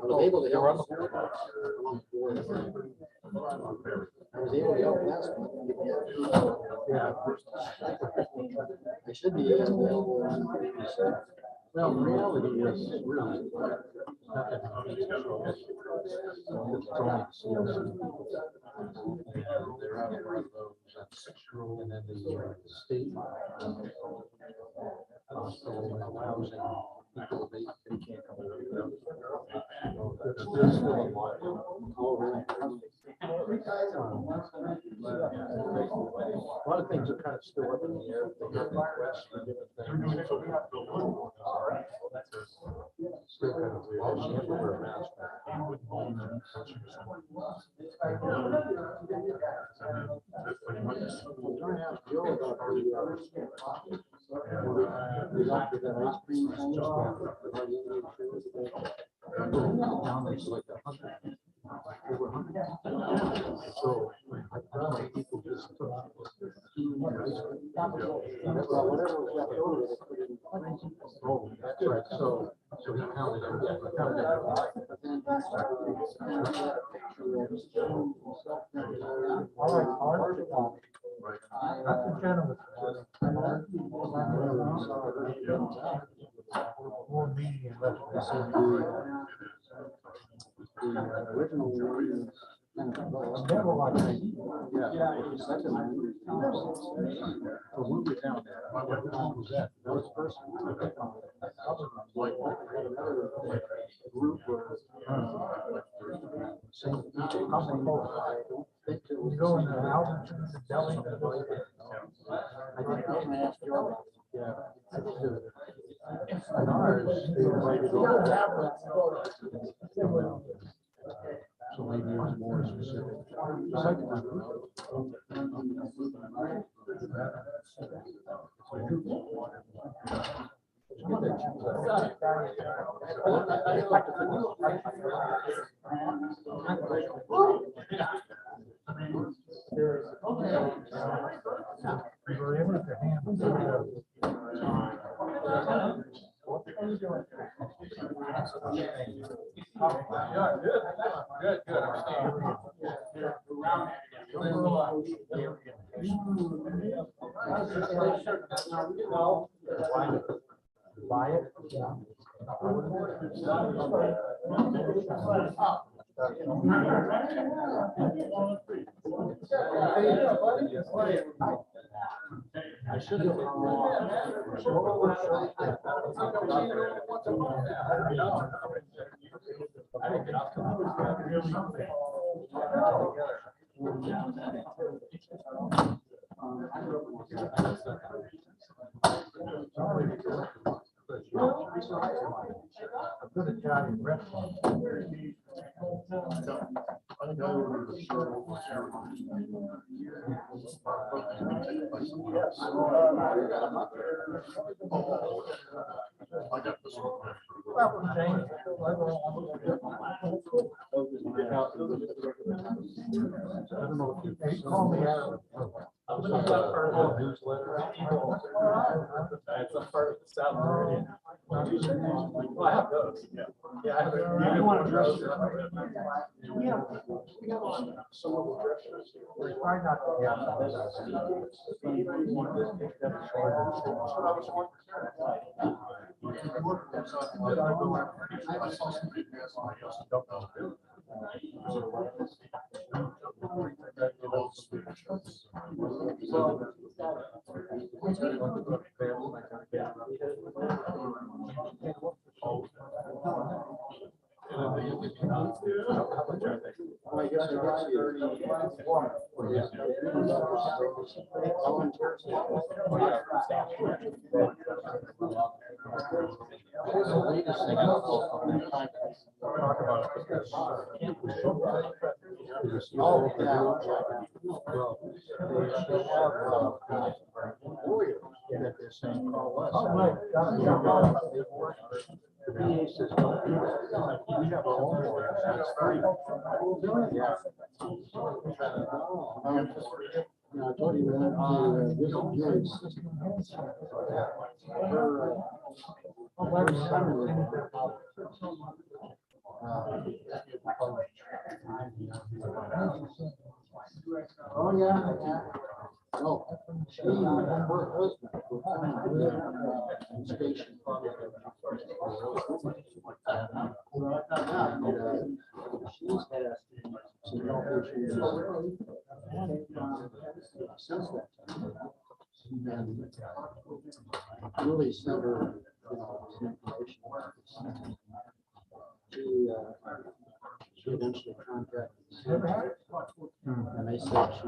was able to help. I was able to help last month. Yeah. I should be able to help. Well, reality is really nothing. They're out of those, and then the state hospital housing people, they can't come over. There's still a lot. A lot of things are kind of still up in the air. They have requests for different things. Still kind of weird. She had to wear a mask. Over 100. So I don't know, people just took oh, that's right. So he counted it. Yeah, he counted it. All right, that's the gentleman. More media left. The original never like that. Yeah. So we were down there. What time was that? That was first. Group was same people. You go in the Albertsons, the deli. I think I'm gonna ask you. Yeah. And ours, they invited all. So maybe it was more specific. The second time, we were able to handle Good. Buy it. Yeah. I should have. Call me out. Newsletter. It's a part of the South Meridian. Well, I have those. Yeah, I have. You want to dress? We have some of the dresses. We're trying not to get Oh, yeah. No, she and her husband were coming to the station. She's had some health issues. Since that time. And really sent her, some information. She eventually contacted. And they said she's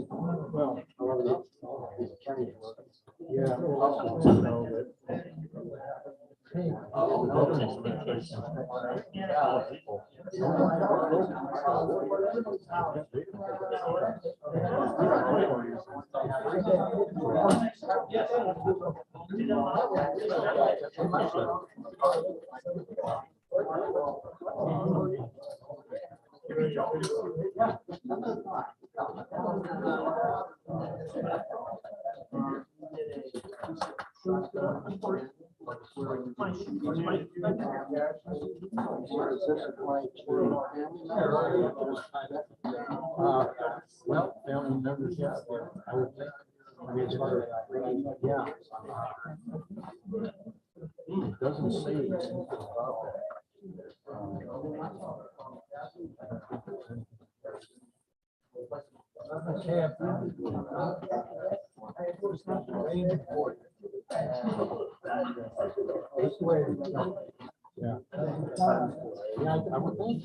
really well, however, the attorney work. Yeah. Well, family members, yeah, I would think. I mean, it's hard. Yeah. It doesn't say anything about that. Yeah. Yeah, I would think.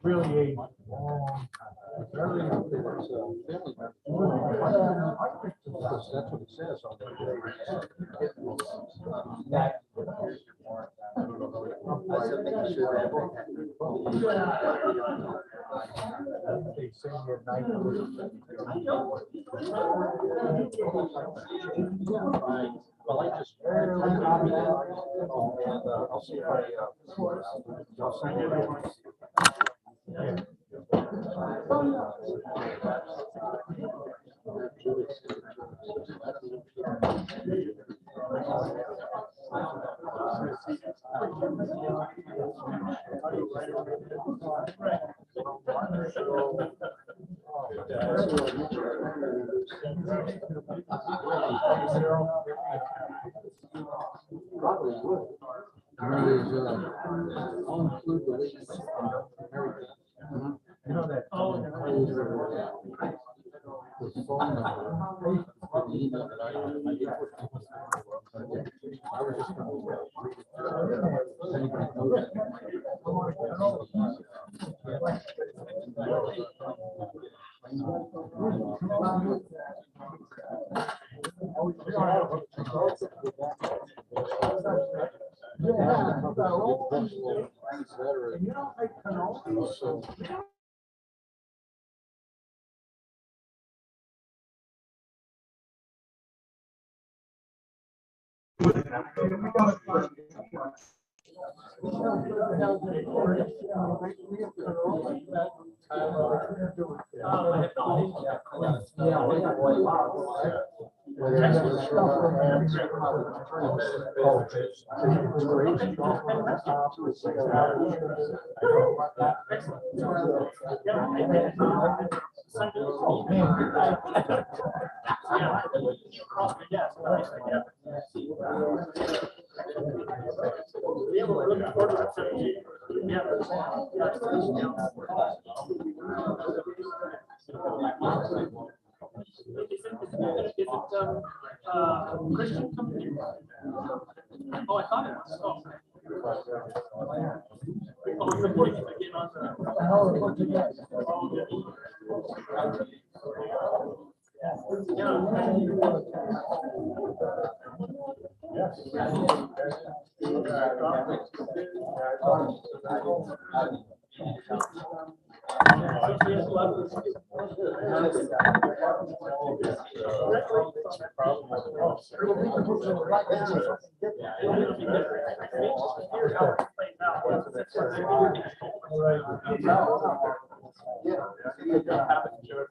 Really a long time. Family members. Because that's what it says on the. They sing at night. Well, I just. And I'll see if I'll send it. Yeah. Probably would. I'll include the links. You know that. The phone number. The email that I did. I was just going to. Anybody knows that? Christian company. Oh, I thought it was. Oh, you're putting it again on the.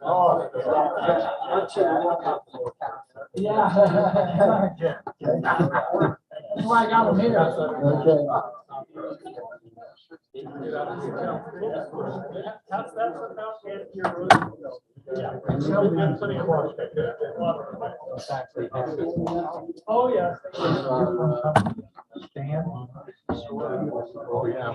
Oh, yeah. That's why I got him here. Okay. How's that work out in your? Yeah. Oh, yeah. Stan? Oh, yeah.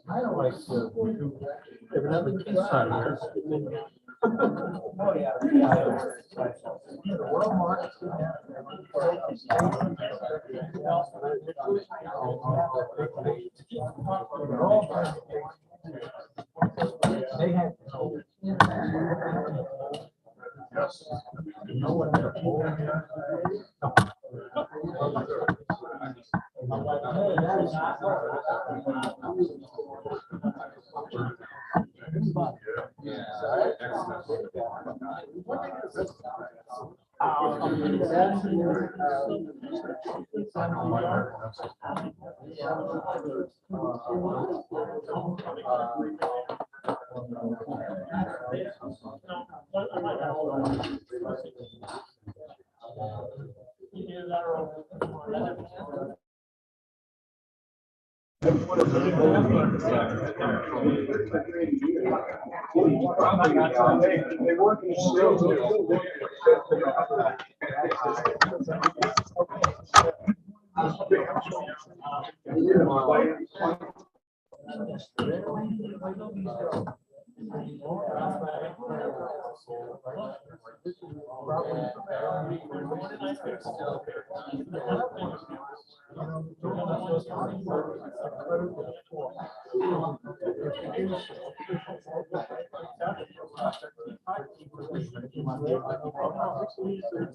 I don't like to. If another piece on here. Oh, yeah. The world market. They had. Yes. No one ever told me. They work in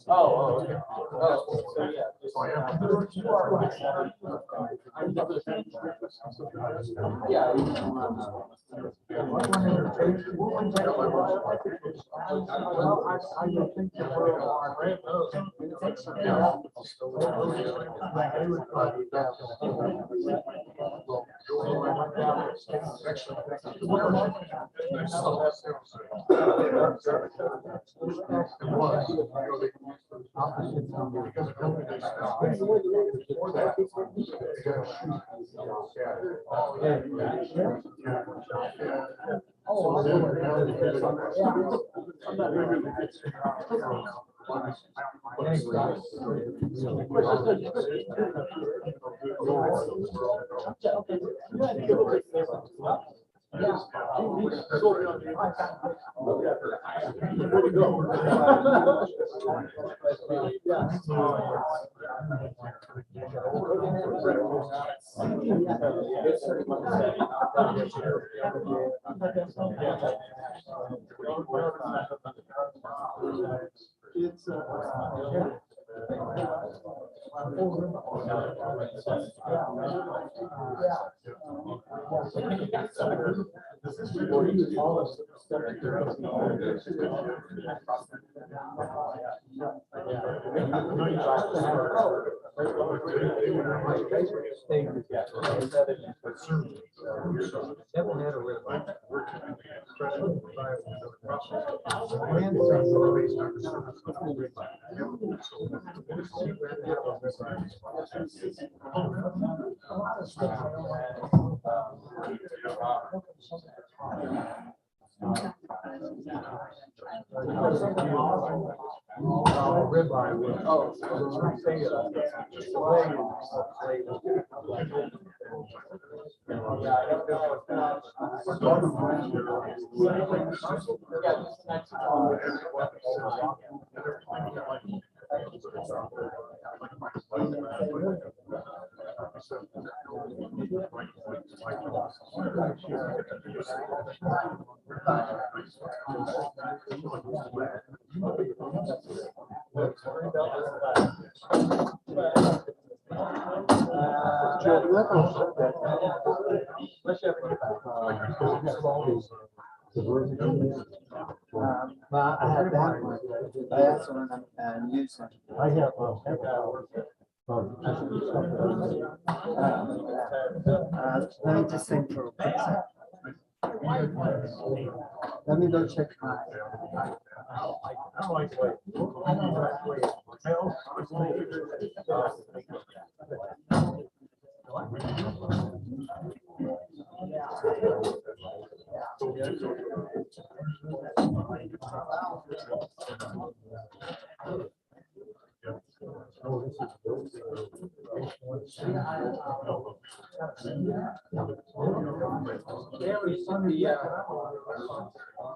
Oh, okay. Oh, so yeah. It's ribeye with. Well, I had that one. I asked one and used it. I have, Let me just think for a quick second. Let me go check my. I don't like the way.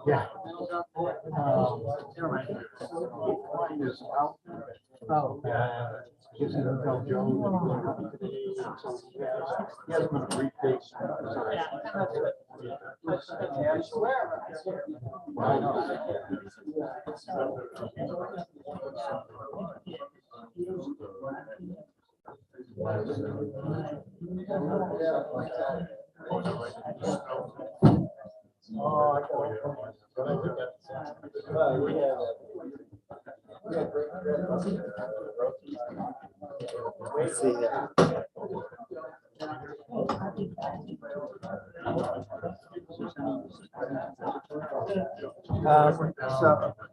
Yeah. Oh, Gives you the tell Joe. He hasn't been a briefcase. let's see here. So,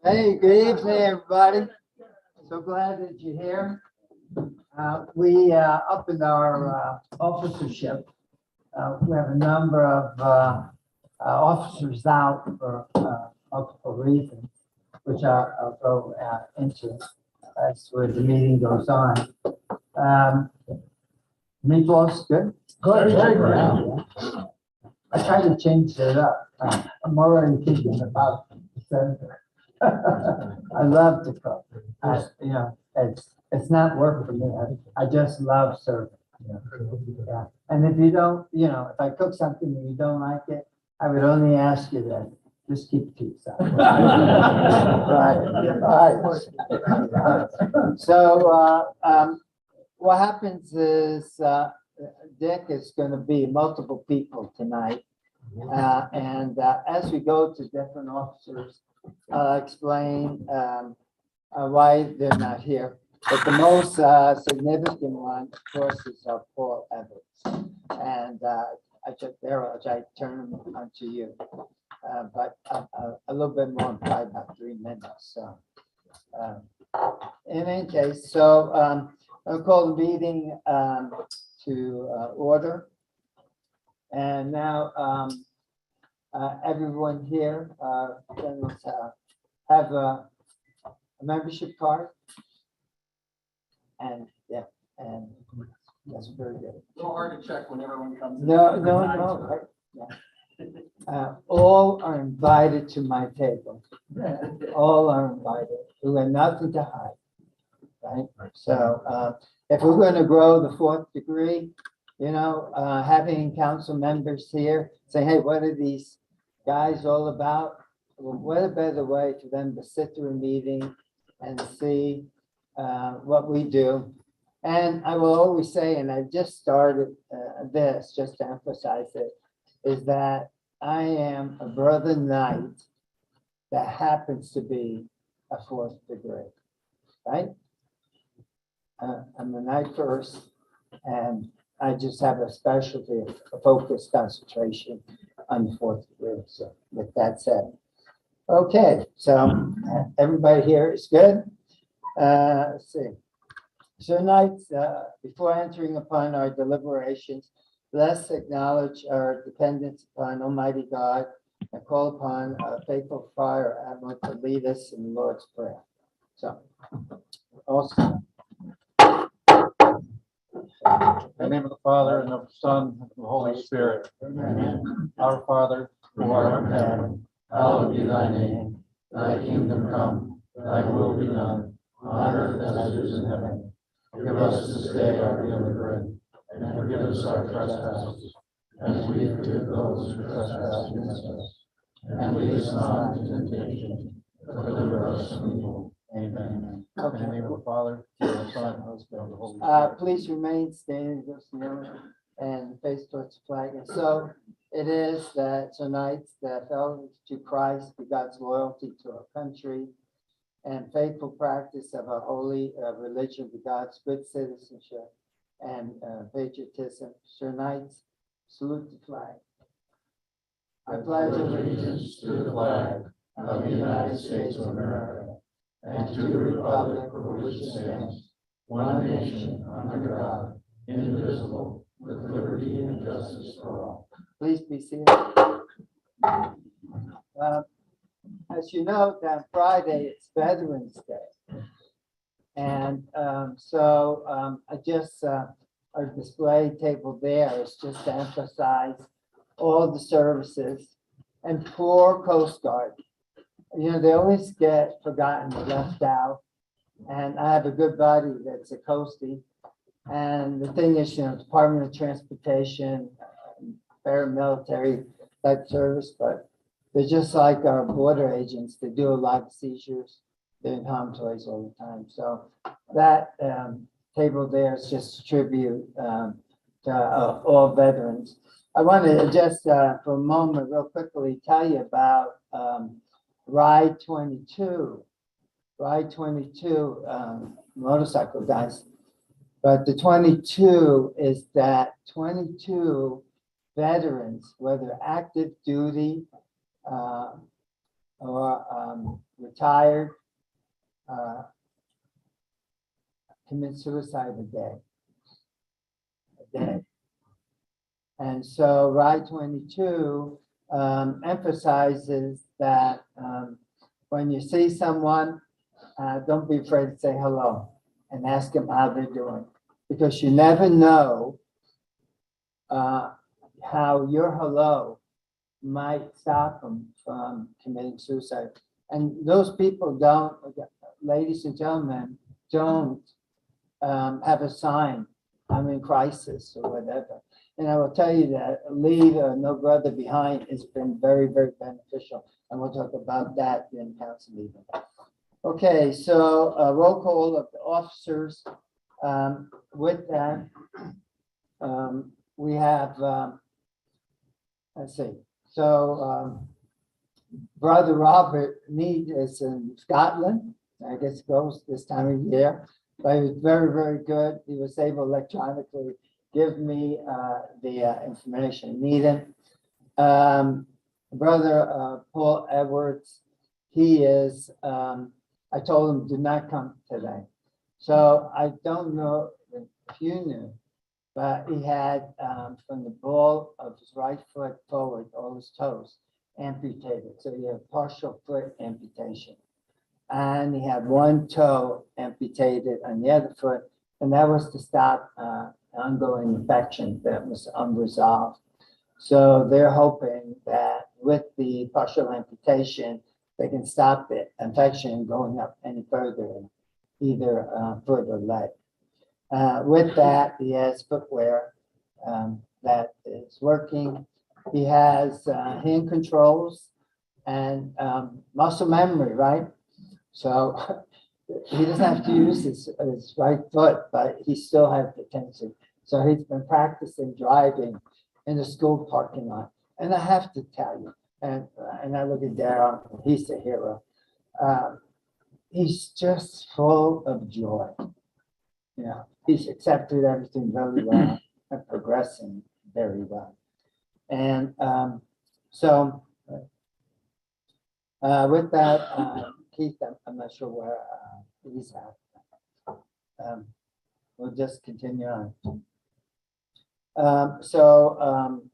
hey, good evening, everybody. So glad that you're here. We up in our officership. We have a number of officers out for multiple reasons, which I'll go into as the meeting goes on. Meatball's good? Good, very good. I tried to change it up. I'm already thinking about December. I love to cook. You know, it's not work for me. I just love serving. Yeah. And if you don't, you know, if I cook something and you don't like it, I would only ask you to just keep it to yourself. Right. So what happens is Dick is going to be multiple people tonight. And as we go to different officers, I'll explain why they're not here. But the most significant one, of course, is Paul Evans. And I turn him onto you. But a little bit more, probably about 3 minutes. So, in any case, so I'll call the meeting to order. And now everyone here have a membership card. And yeah, and that's very good. A little hard to check when everyone comes in. No. Right? Yeah. All are invited to my table. All are invited. We have nothing to hide. Right? So if we're going to grow the 4th degree, you know, having council members here say, hey, what are these guys all about? Well, what a better way for them to sit through a meeting and see what we do. And I will always say, and I just started this just to emphasize it, is that I am a brother knight that happens to be a 4th degree, right? I'm a knight first, and I just have a specialty, a focused concentration on the 4th degree. So with that said, okay, so everybody here is good. Let's see. So tonight, before entering upon our deliberations, let's acknowledge our dependence upon Almighty God and call upon our faithful friar Admiral to lead us in the Lord's Prayer. So, also. In the name of the Father, and of the Son, and of the Holy Spirit. Amen. Our Father, who art in heaven, hallowed be thy name. Thy kingdom come, thy will be done, on earth as it is in heaven. Give us this day our daily bread, and forgive us our trespasses, as we forgive those who trespass against us. And lead us not into temptation, but deliver us from evil. Amen. In the name of the Father, and of the Son, and of the Holy Spirit. Please remain standing, just kneeling, and face towards the flag. And so it is that tonight that fellowship to Christ be God's loyalty to our country and faithful practice of our holy religion be God's good citizenship and patriotism. Tonight, salute the flag. I pledge allegiance to the flag of the United States of America and to the republic for which it stands, one nation under God, indivisible, with liberty and justice for all. Please be seated. As you know, on Friday, it's Veterans Day. And I just, our display table there is just to emphasize all the services and poor Coast Guard. You know, they always get forgotten or left out. And I have a good buddy that's a coastie. And the thing is, you know, Department of Transportation, paramilitary type service, but they're just like our border agents. They do a lot of seizures. They're in harm's way all the time. So that table there is just a tribute to all veterans. I want to just for a moment, real quickly, tell you about Ride 22. Ride 22 motorcycle guys. But the 22 is that 22 veterans, whether active duty or retired, commit suicide a day. And so Ride 22 emphasizes that when you see someone, don't be afraid to say hello and ask them how they're doing, because you never know how your hello might stop them from committing suicide. And those people don't, ladies and gentlemen, don't have a sign, I'm in crisis or whatever. And I will tell you that leave no brother behind has been very, very beneficial. And we'll talk about that in council meeting. Okay, so roll call of the officers. With that, we have, let's see. So Brother Robert Mead is in Scotland. I guess goes this time of year, but he was very, very good. He was able electronically give me the information needed. Brother Paul Edwards, he is, I told him do not come today. So I don't know if you knew, but he had from the ball of his right foot forward, all his toes amputated. So he had partial foot amputation. And he had one toe amputated on the other foot, and that was to stop ongoing infection that was unresolved. So they're hoping that with the partial amputation, they can stop the infection going up any further in either foot or leg. With that, he has footwear that is working. He has hand controls and muscle memory, right? So he doesn't have to use his right foot, but he still has the tendency. So he's been practicing driving in the school parking lot. And I have to tell you, and I look at Darryl, he's the hero. He's just full of joy. You know, he's accepted everything very well and progressing very well. And so with that, Keith, I'm not sure where he's at. We'll just continue on.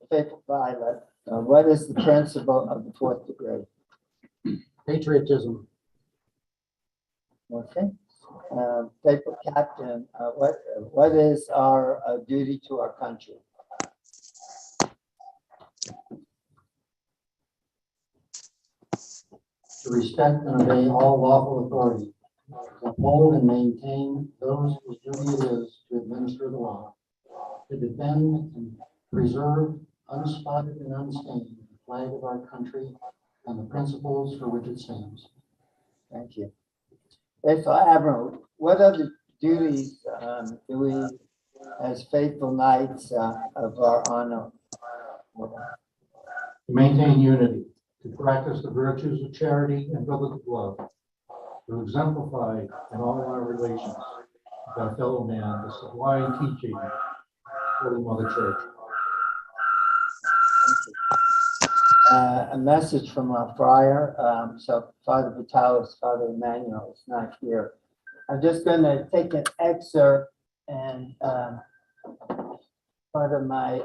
Faithful Violet, what is the principle of the fourth degree? Patriotism. Okay. Faithful Captain, what is our duty to our country? To respect and obey all lawful authority, to uphold and maintain those whose duty it is to administer the law, to defend and preserve unspotted and unstained the flag of our country and the principles for which it stands. Thank you. Faithful Admiral, what other duties do we, as faithful knights of our honor? To maintain unity, to practice the virtues of charity and brotherly love, to exemplify in all our relations with our fellow man the sublime teaching of Holy Mother Church. A message from our friar. So Father Vitalis, Father Emmanuel is not here. I'm just going to take an excerpt and part of my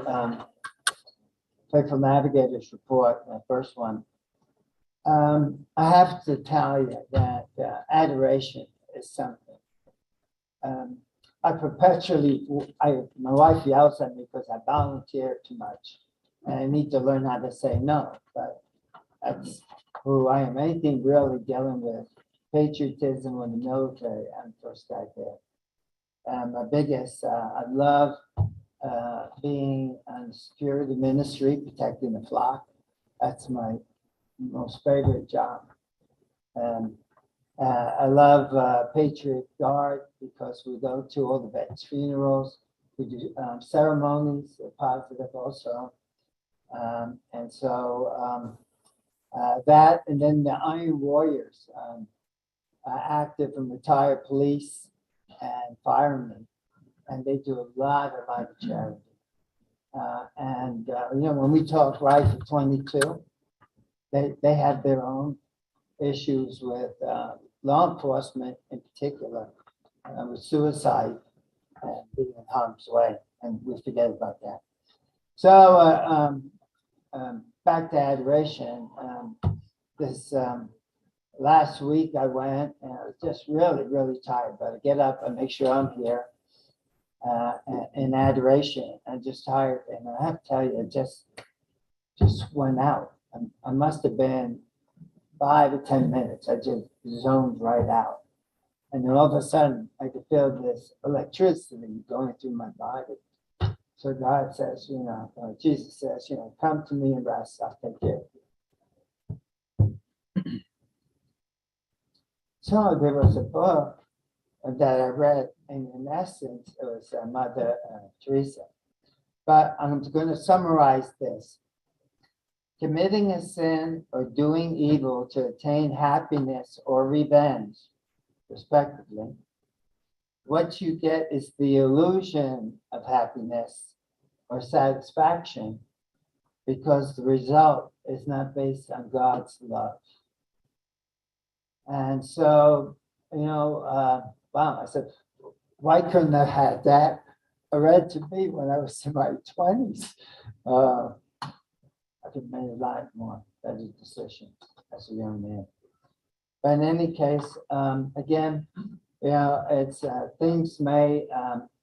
Faithful Navigator's report, the first one. I have to tell you that adoration is something. I perpetually, my wife yells at me because I volunteer too much. And I need to learn how to say no, but that's who I am. Anything really dealing with patriotism or the military, I'm first guy there. My biggest, I love being on security ministry, protecting the flock. That's my most favorite job. I love Patriot Guard because we go to all the vets' funerals. We do ceremonies, positive also. And so that, and then the Iron Warriors, active and retired police and firemen, and they do a lot of charity. You know, when we talk Life at 22, they have their own issues with law enforcement in particular, with suicide and being in harm's way, and we forget about that. So back to adoration. This last week I went and I was just really, really tired, but I get up and make sure I'm here in adoration. I'm just tired, and I have to tell you, it just went out. I must have been 5 or 10 minutes. I just zoned right out. And then all of a sudden, I could feel this electricity going through my body. So God says, you know, Jesus says, you know, come to me and rest. I'll take care of you. So there was a book that I read, and in essence, it was Mother Teresa. But I'm going to summarize this. Committing a sin or doing evil to attain happiness or revenge, respectively, what you get is the illusion of happiness or satisfaction because the result is not based on God's love. And so, you know, wow, I said, why couldn't I have that read to me when I was in my 20s? I could have made a lot more better decisions as a young man. But in any case, again, you know, it's things may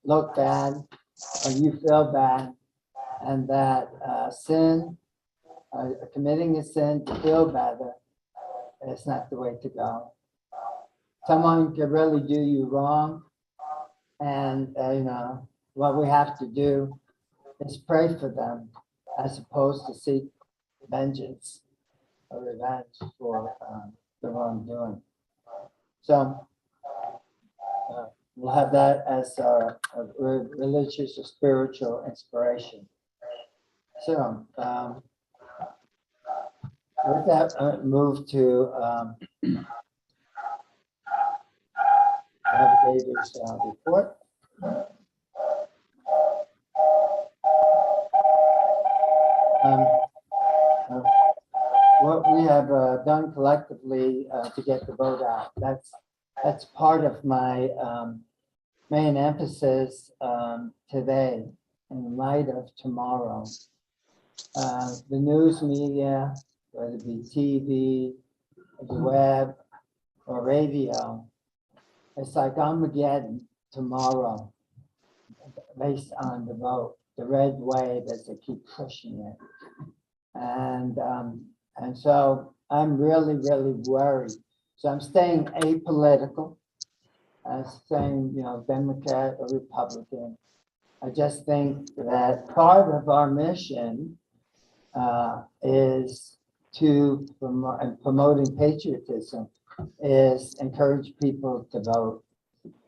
look bad or you feel bad, and that sin, committing a sin to feel better, is not the way to go. Someone could really do you wrong, and you know, what we have to do is pray for them as opposed to seek vengeance or revenge for the wrongdoing. So we'll have that as our religious or spiritual inspiration. So with that, move to Navigator's report. What we have done collectively to get the vote out, that's part of my main emphasis today in light of tomorrow. The news media, whether it be TV, the web, or radio, it's like Armageddon tomorrow based on the vote, the red wave as they keep pushing it. And so I'm really, really worried. So I'm staying apolitical. as saying, Democrat or Republican. I just think that part of our mission is to promoting patriotism, is encourage people to vote.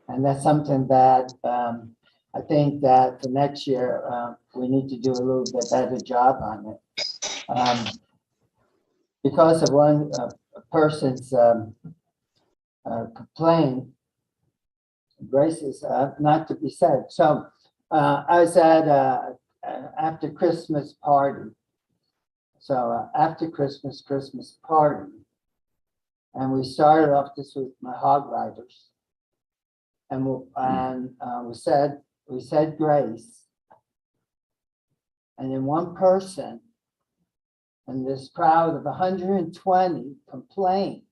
And that's something that I think that for next year, we need to do a little bit better job on it. Because of one person's complaint, grace is not to be said. So I was at after Christmas party. So after Christmas party, and we started off this with my hog riders, and we said grace, and then one person in this crowd of 120 complained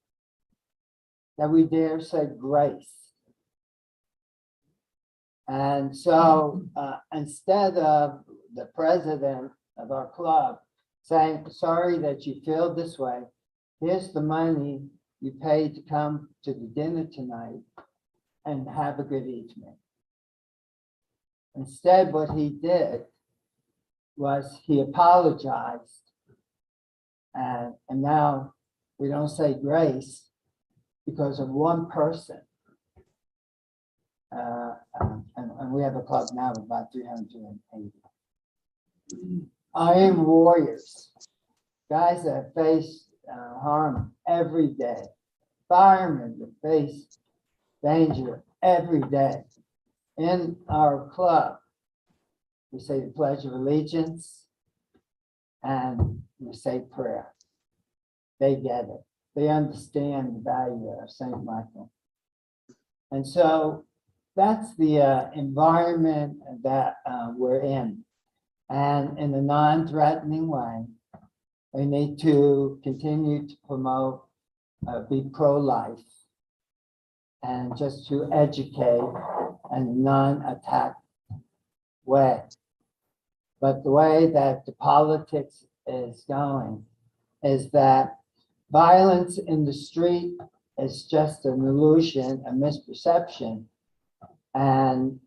that we dare say grace. And so instead of the president of our club saying, sorry that you feel this way, here's the money you paid to come to the dinner tonight and have a good evening. Instead, what he did was he apologized. And now we don't say grace because of one person. And we have a club now of about 380. Iron warriors, guys that face harm every day, firemen that face danger every day. In our club, we say the Pledge of Allegiance and we say prayer. They get it. They understand the value of St. Michael. And so that's the environment that we're in. And in a non-threatening way, we need to continue to promote, be pro-life, and just to educate and non-attack way. But the way that the politics is going is that violence in the street is just an illusion, a misperception, and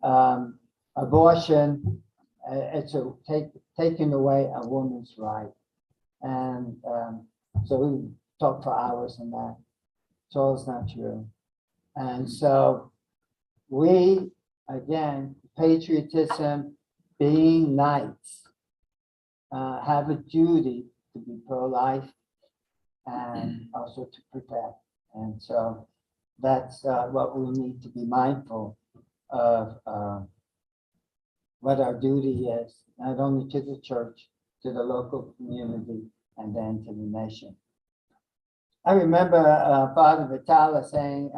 abortion, it's taking away a woman's right. And so we talk for hours on that. It's all not true. And so we, again, patriotism, being knights, have a duty to be pro-life and also to protect. And so that's what we need to be mindful of, what our duty is, not only to the church, to the local community, and then to the nation. I remember Father Vitale saying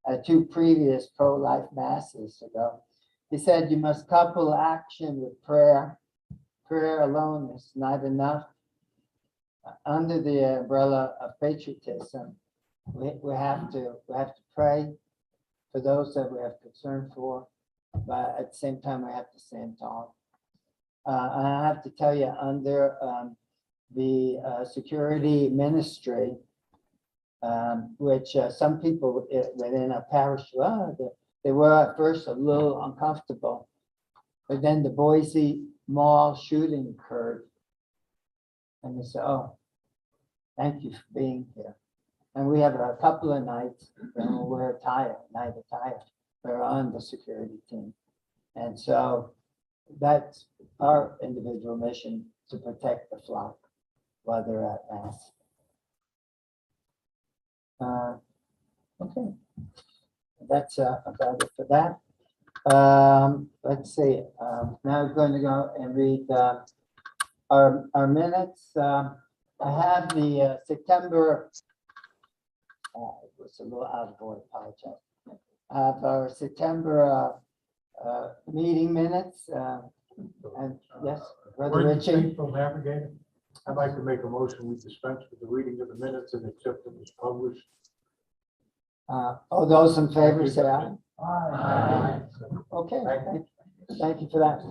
at two previous pro-life masses ago, he said, you must couple action with prayer. Prayer alone is not enough. Under the umbrella of patriotism, we have to pray for those that we have concern for, but at the same time, we have to stand tall. And I have to tell you, under the security ministry, which some people within our parish, they were at first a little uncomfortable, but then the Boise Mall shooting occurred, and they said, "Oh, thank you for being here." And we have a couple of nights when we wear night attire. We're on the security team, and so that's our individual mission, to protect the flock while they're at mass. Okay, that's about it for that. Let's see. Now I'm going to go and read our minutes. I have the September. It was a little out of order. Apologize. I have our September meeting minutes. And yes, Brother Richie. From Navigator, I'd like to make a motion, we dispense with the reading of the minutes and accept them as published. All those in favor say aye. Aye. Okay, thank you for that.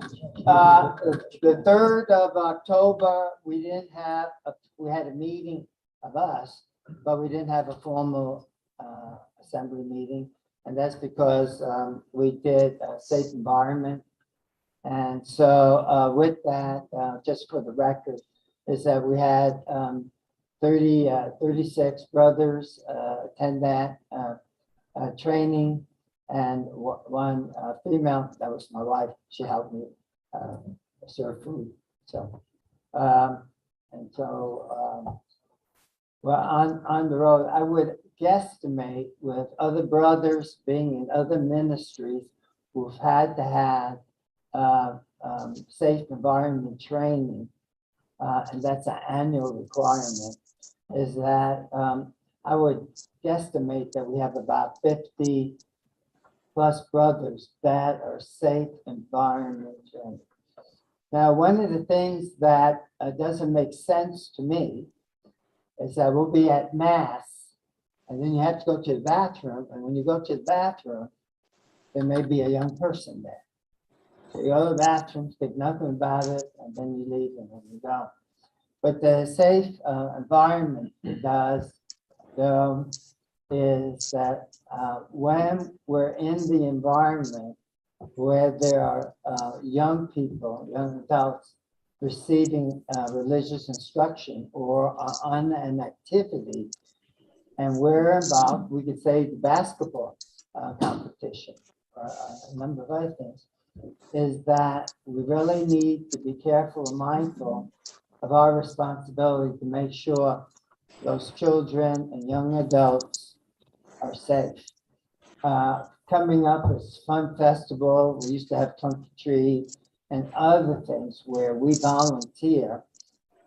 The 3rd of October, we didn't have, we had a meeting of us, but we didn't have a formal assembly meeting. And that's because we did a safe environment. And so with that, just for the record, is that we had 36 brothers attend that training, and one female, that was my wife, she helped me serve food. So, well, on the road, I would guesstimate with other brothers being in other ministries who've had to have safe environment training, and that's an annual requirement, is that I would guesstimate that we have about 50 plus brothers that are safe environment trained. Now, one of the things that doesn't make sense to me is that we'll be at mass, and then you have to go to the bathroom, and when you go to the bathroom, there may be a young person there. So you go to the bathroom, think nothing about it, and then you leave and then you go. But the safe environment does is that when we're in the environment where there are young people, young adults receiving religious instruction or on an activity, and we're involved, we could say the basketball competition or a number of other things, is that we really need to be careful and mindful of our responsibility to make sure those children and young adults are safe. Coming up is Fun Festival. We used to have Trunk or Treat and other things where we volunteer.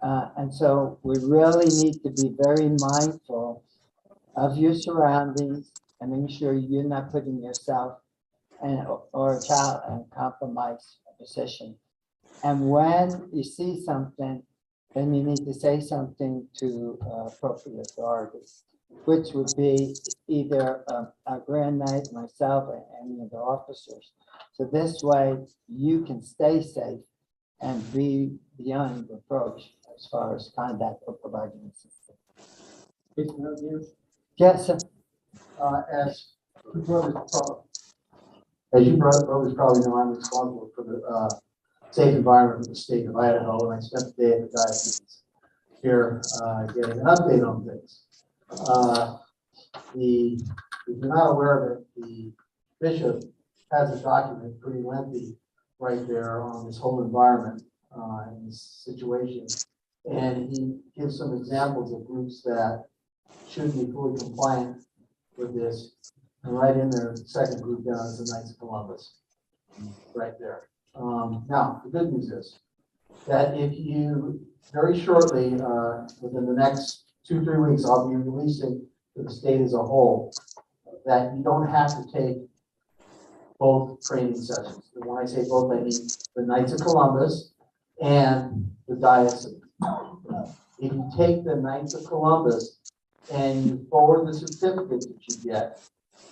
And so we really need to be very mindful of your surroundings and making sure you're not putting yourself or a child in a compromised position. And when you see something, then you need to say something to appropriate authorities, which would be either our grand knight, myself, or any of the officers. So this way you can stay safe and be beyond reproach as far as conduct or providing assistance. Yes, sir. As you brothers probably know, I'm responsible for the safe environment for the state of Idaho, and I spent the day at the diocese here getting an update on things. If you're not aware of it, the bishop has a document pretty lengthy right there on this whole environment and this situation, and he gives some examples of groups that should be fully compliant with this. And right in there, the second group down is the Knights of Columbus, right there. Now, the good news is that if you very shortly, within the next 2-3 weeks, I'll be releasing to the state as a whole that you don't have to take both training sessions. And when I say both, I mean the Knights of Columbus and the diocese. If you take the Knights of Columbus and you forward the certificate that you get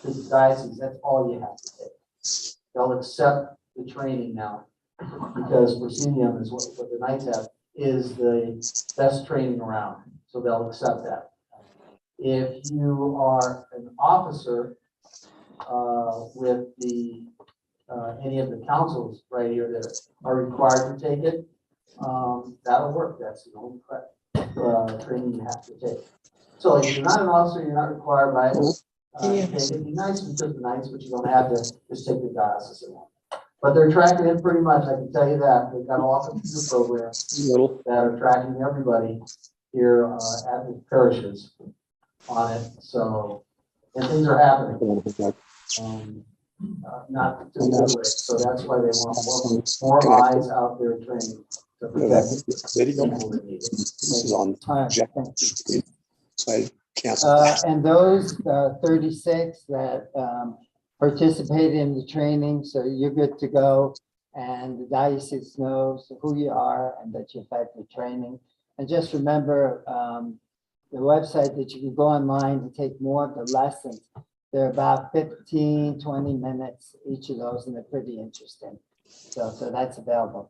to the diocese, that's all you have to take. They'll accept the training now because proscenium is what the Knights have is the best training around, so they'll accept that. If you are an officer with the any of the councils right here that are required to take it, that'll work. That's the only training you have to take. So if you're not an officer, you're not required by it. It'd be nice if you took the Knights, but you don't have to just take the diocesan one. But they're tracking it pretty much, I can tell you that. They've got all computer programs that are tracking everybody here at the parishes on it. So, and things are happening. Not to the way. So that's why they want more eyes out there training to protect people that need it. This is on Jack Street. So I canceled that. And those 36 that participated in the training, so you're good to go, and the diocese knows who you are and that you've had the training. And just remember the website that you can go online to take more of the lessons. They're about 15, 20 minutes, each of those, and they're pretty interesting. So that's available.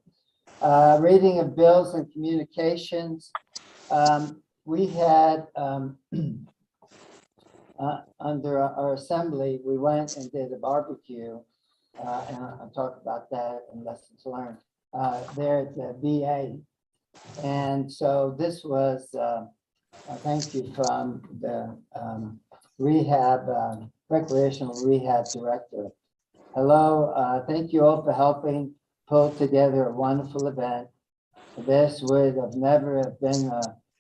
Reading of bills and communications. We had under our assembly, we went and did a barbecue, and I'll talk about that in lessons learned, there at the VA. And so this was a thank you from the rehab, recreational rehab director. Hello, thank you all for helping pull together a wonderful event. This would have never have been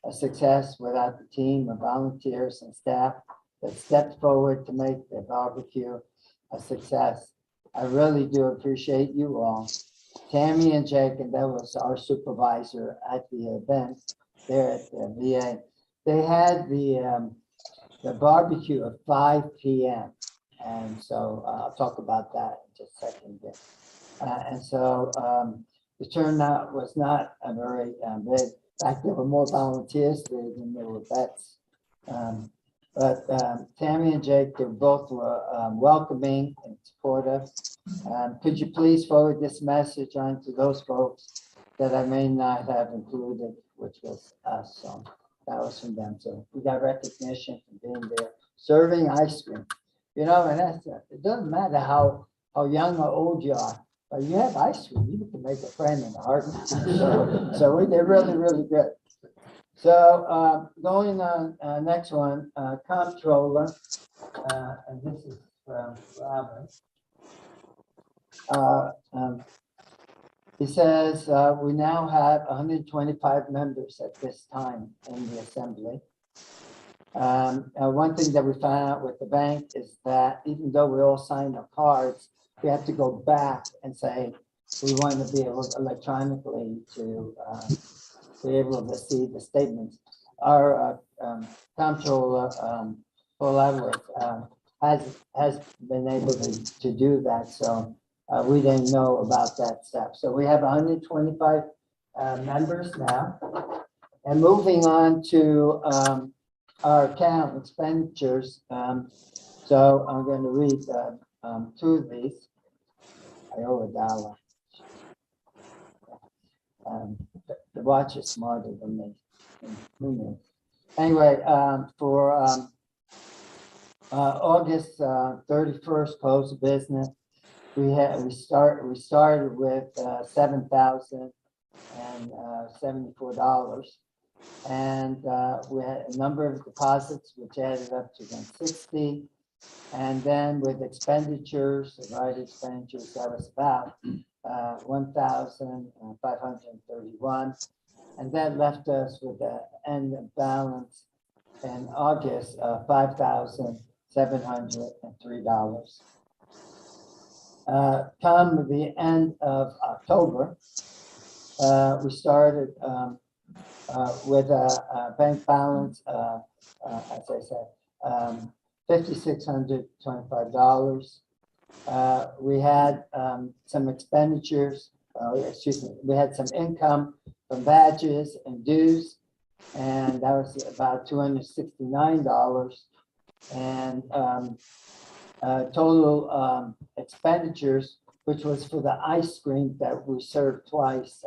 a success without the team of volunteers and staff that stepped forward to make the barbecue a success. I really do appreciate you all. Tammy and Jake, and that was our supervisor at the event there at the VA. They had the barbecue at 5 p.m. And so I'll talk about that in just a second. And so the turnout was not a very big. In fact, there were more volunteers there than there were vets. But Tammy and Jake, they both were welcoming and supportive. Could you please forward this message on to those folks that I may not have included, which was us. So that was from them. So we got recognition for being there, serving ice cream. You know, and that's it doesn't matter how young or old you are, but you have ice cream, you can make a friend in a heartbeat. So they're really, really good. So going on, next one, comptroller, and this is from Robert. He says, we now have 125 members at this time in the assembly. One thing that we found out with the bank is that even though we all sign our cards, we have to go back and say, we want to be able electronically to be able to see the statements. Our comptroller, Paul Everett, has been able to do that. So we didn't know about that step. So we have 125 members now. And moving on to our account expenditures. So I'm going to read two of these. I owe $1. The watch is smarter than me. Who knew? Anyway, for August 31st, close of business. We started with $7,074, and we had a number of deposits which added up to 160, and then with expenditures, the right expenditures, that was about 1,531, and that left us with an end balance in August of $5,703. Come the end of October, we started with a bank balance, as I said, $5,625. We had some expenditures, we had some income from badges and dues, and that was about $269. And total expenditures, which was for the ice cream that we served twice,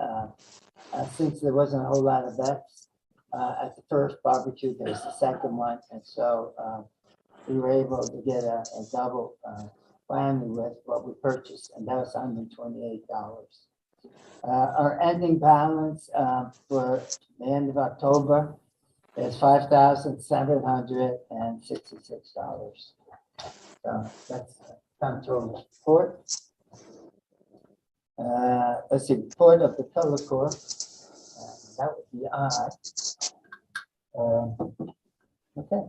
since there wasn't a whole lot of vets at the first barbecue, there's the second one, and so we were able to get a double whammy with what we purchased, and that was $128. Our ending balance for the end of October is $5,766. So that's comptroller report. Let's see, report of the color court. That would be I. Okay,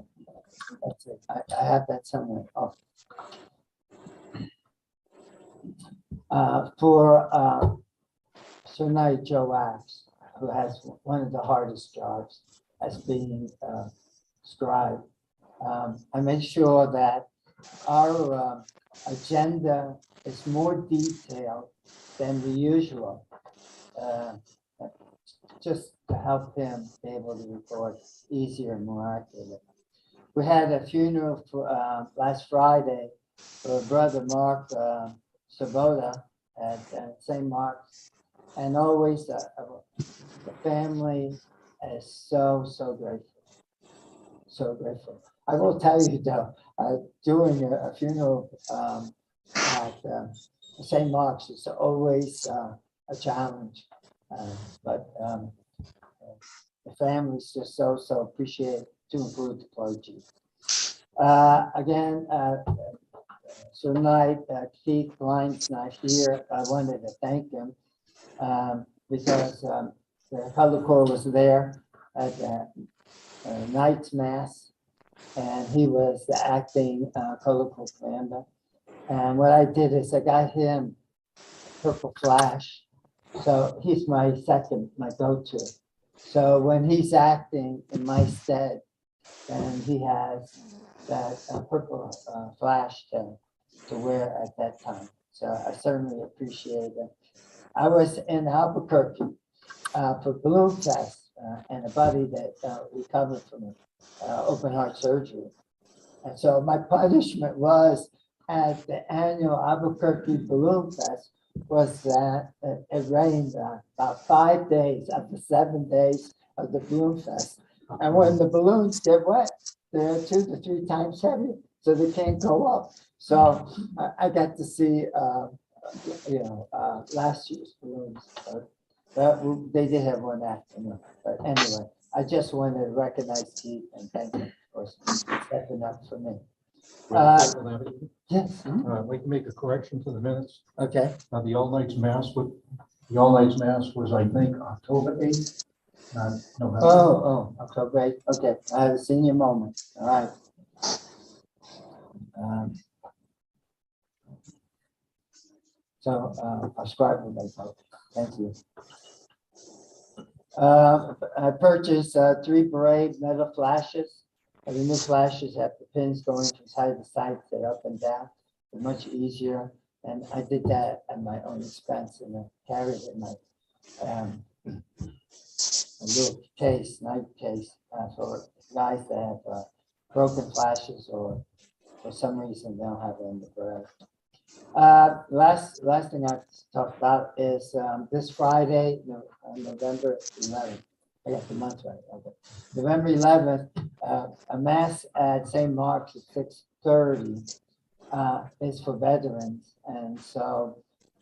that's it. I have that somewhere. Oh. For Sir Joe Axe, who has one of the hardest jobs as being scribe, I make sure that our agenda is more detailed than the usual, just to help him be able to record easier and more accurate. We had a funeral for, last Friday for brother Mark Sabota at St. Mark's, and always the family is so grateful. So grateful. I will tell you though, doing a funeral at St. Mark's is always a challenge. But the families just so appreciate to include the clergy. Again, so tonight, Keith Klein's not here. I wanted to thank him because the color corps was there at the night's mass, and he was the acting color corps commander. And what I did is I got him purple flash, so he's my go-to. So when he's acting in my stead, then he has that purple flash to wear at that time. So I certainly appreciate it. I was in Albuquerque for Balloon Fest and a buddy that recovered from open heart surgery. And so my punishment was at the annual Albuquerque Balloon Fest was that it rained about 5 days of the 7 days of the Balloon Fest. And when the balloons get wet, they're 2 to 3 times heavier, so they can't go up. So I got to see, last year's balloons. But they did have one afternoon. But anyway, I just wanted to recognize Keith and thank him for stepping up for me. Yes. We can make a correction to the minutes. Okay. The all nights mass was, I think, October 8th, not November. Oh, October 8th. Okay. I have a senior moment. All right. I'll scribe with my vote. Thank you. I purchased 3 Parade metal flashes. The new flashes have the pins going from side to side, set up and down. They're much easier. And I did that at my own expense, and I carried it in my a little case, knife case, for guys that have broken flashes or for some reason they don't have it in the parade. Last thing I talk about is this Friday, November 11th. I got the month right. Okay. November 11th, a mass at St. Mark's at 6:30 is for veterans, and so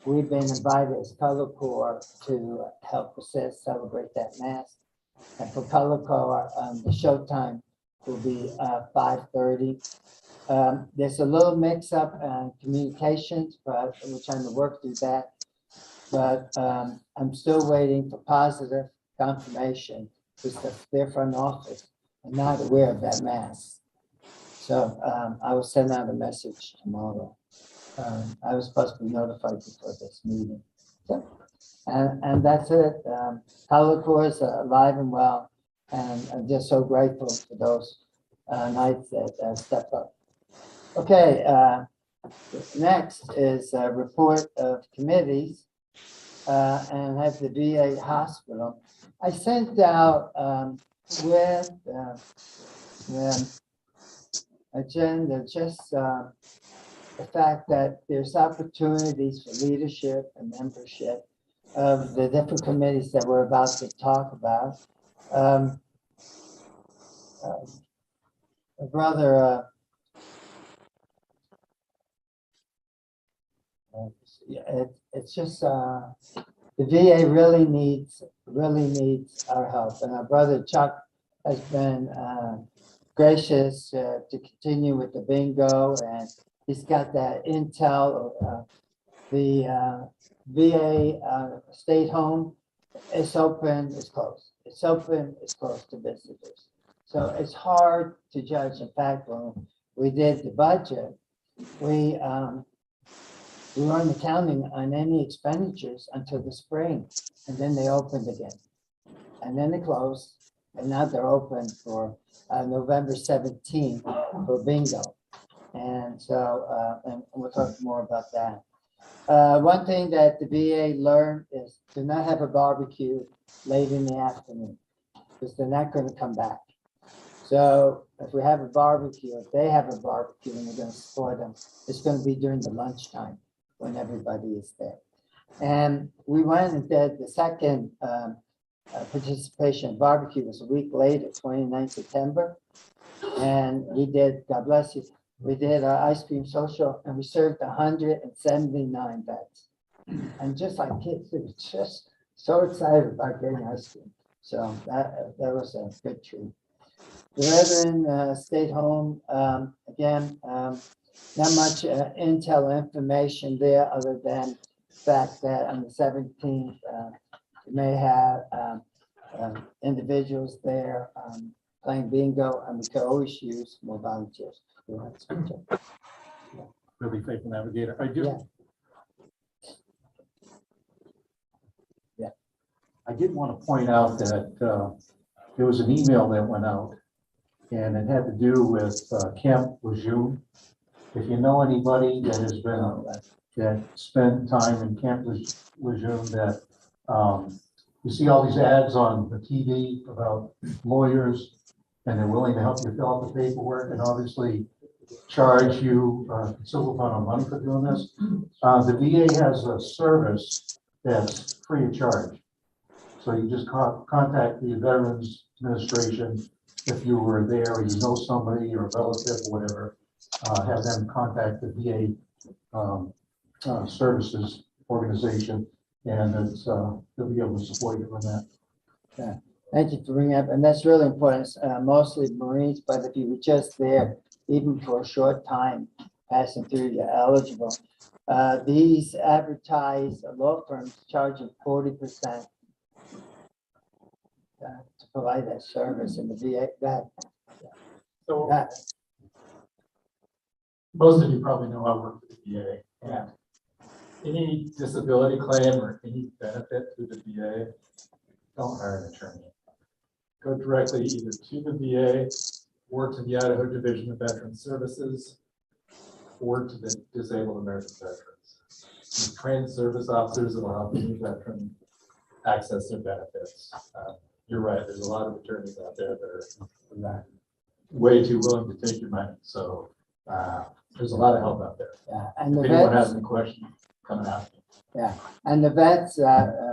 we've been invited as Color Corps to help assist, celebrate that mass. And for Color Corps, the showtime will be 5:30. There's a little mix-up in communications, but we're trying to work through that. But I'm still waiting for positive confirmation because their front office are not aware of that mass. So I will send out a message tomorrow. I was supposed to be notified before this meeting. So, and that's it. Color Corps is alive and well, and I'm just so grateful for those nights that step up. Okay, next is a report of committees, and have the VA hospital. I sent out with the agenda just the fact that there's opportunities for leadership and membership of the different committees that we're about to talk about. Brother, it's just the VA really needs our help, and our brother Chuck has been gracious to continue with the bingo, and he's got that intel. The VA state home is open, it's closed. It's open, it's closed to visitors. So it's hard to judge. In fact, when we did the budget, we weren't counting on any expenditures until the spring, and then they opened again. And then they closed, and now they're open for November 17th for bingo. And so, and we'll talk more about that. One thing that the VA learned is to not have a barbecue late in the afternoon, because they're not going to come back. So if we have a barbecue, if they have a barbecue and we're going to support them, it's going to be during the lunchtime when everybody is there. And we went and did the second participation barbecue was a week later, 29th September. And we did, God bless you, we did our ice cream social and we served 179 vets. And just like kids, they were just so excited about getting ice cream. So that was a good treat. The veteran stayed home. Again, not much intel information there other than the fact that on the 17th, you may have individuals there playing bingo, and we could always use more volunteers. Really faithful navigator. I do. Yeah. Yeah. I did want to point out that there was an email that went out, and it had to do with Camp Lejeune. If you know anybody that has been that spent time in Camp Lejeune, that you see all these ads on the TV about lawyers, and they're willing to help you fill out the paperwork, and obviously charge you a considerable amount of money for doing this. The VA has a service that's free of charge. So you just contact the Veterans Administration if you were there, or you know somebody or a relative or whatever, have them contact the VA services organization, and it's they'll be able to support you on that. Yeah. Thank you for bringing up, and that's really important. Mostly Marines, but if you were just there, even for a short time, passing through, you're eligible. These advertise law firms charging 40% to provide that service in the VA. So That, most of you probably know I work for the VA. And any disability claim or any benefit through the VA, don't hire an attorney. Go directly either to the VA or to the Idaho Division of Veterans Services or to the Disabled American Veterans. You trained service officers that will help any veteran access their benefits. You're right, there's a lot of attorneys out there that are way too willing to take your money. So there's a lot of help out there. yeah, and If the anyone vets, has any questions, come and ask me. yeah, and the vets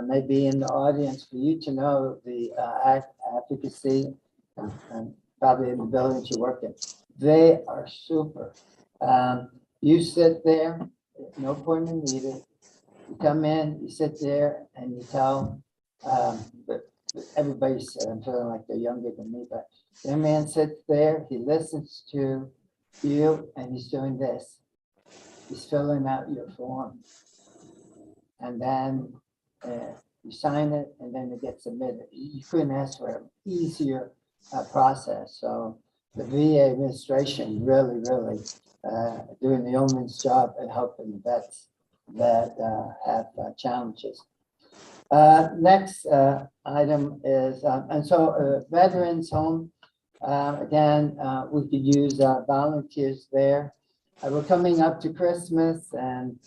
may be in the audience for you to know the advocacy and probably in the buildings you work in. They are super. You sit there, no appointment needed. You come in, you sit there, and you tell. But everybody's. I'm feeling like they're younger than me, but the man sits there. He listens to you, and he's doing this. He's filling out your form, and then you sign it, and then it gets submitted. You couldn't ask for an easier process. So the VA administration really doing the yeoman's job at helping the vets that have challenges. Next item is, and so veterans home, again, we could use volunteers there. We're coming up to Christmas and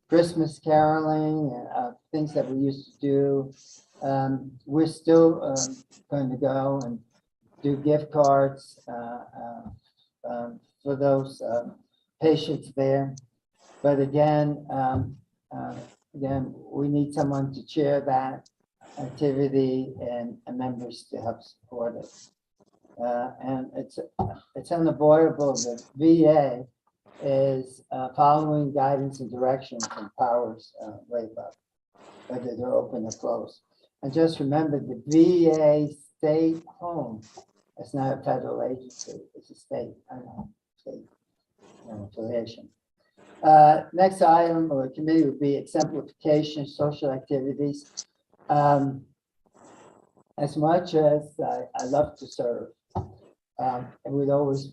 Christmas caroling, and things that we used to do. We're still going to go and do gift cards for those patients there. But again, we need someone to chair that activity and members to help support it. And it's unavoidable that VA is following guidance and direction from powers way above, whether they're open or closed. And just remember, the VA state home, it's not a federal agency, it's a state, state affiliation. Next item or committee would be exemplification, social activities. As much as I love to serve, it would always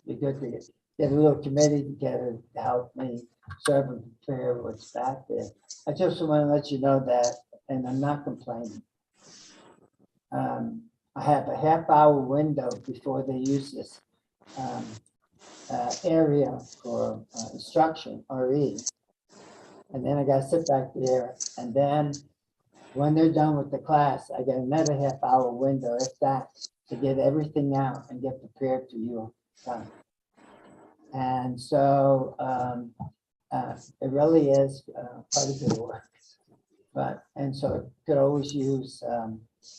be good to get a little committee together to help me serve and prepare what's back there. I just want to let you know that, and I'm not complaining. I have a half-hour window before they use this area for instruction, RE. And then I got to sit back there. And then when they're done with the class, I get another half-hour window, if that, to get everything out and get prepared for you time. And so it really is quite a bit of work. And so it could always use